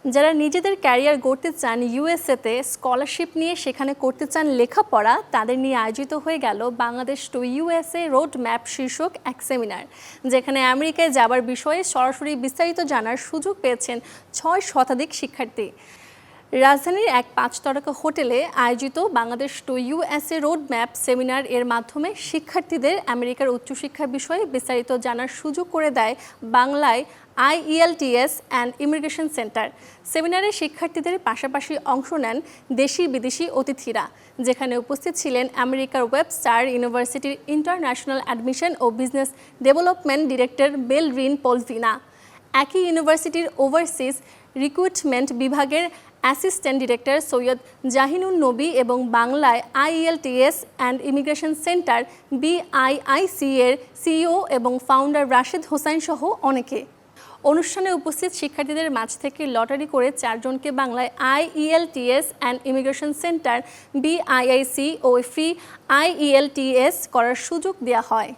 যারা নিজেদের ক্যারিয়ার গড়তে চান ইউএসএতে স্কলারশিপ নিয়ে সেখানে করতে চান লেখাপড়া, তাদের নিয়ে আয়োজিত হয়ে গেল Bangladesh to USA road map শীর্ষক এক সেমিনার, যেখানে আমেরিকায় যাবার বিষয়ে সরাসরি বিস্তারিত জানার সুযোগ পেয়েছেন 6 শতাধিক শিক্ষার্থী। রাজধানীর এক 5 তারকা হোটেলে আয়োজিত Bangladesh to USA road map seminar এর মাধ্যমে শিক্ষার্থীদের আমেরিকার উচ্চশিক্ষা বিষয়ে বিস্তারিত জানার সুযোগ করে দেয় বাংলায় IELTS অ্যান্ড ইমিগ্রেশন সেন্টার। সেমিনারে শিক্ষার্থীদের পাশাপাশি অংশ নেন দেশি বিদেশি অতিথিরা, যেখানে উপস্থিত ছিলেন আমেরিকার ওয়েবস্টার ইউনিভার্সিটির ইন্টারন্যাশনাল অ্যাডমিশন ও business development director Bell Rin Polvina, একই ইউনিভার্সিটির ওভারসিজ রিক্রুটমেন্ট বিভাগের অ্যাসিস্ট্যান্ট ডিরেক্টর সৈয়দ জাহিনুন নবী এবং বাংলায় IELTS and immigration centre BIIC এর CEO এবং ফাউন্ডার রাশেদ হোসাইন সহ অনেকে। অনুষ্ঠানে উপস্থিত শিক্ষার্থীদের মাঝ থেকে লটারি করে 4 জনকে বাংলায় IELTS and immigration centre BIIC ও ফ্রি IELTS করার সুযোগ দেওয়া হয়।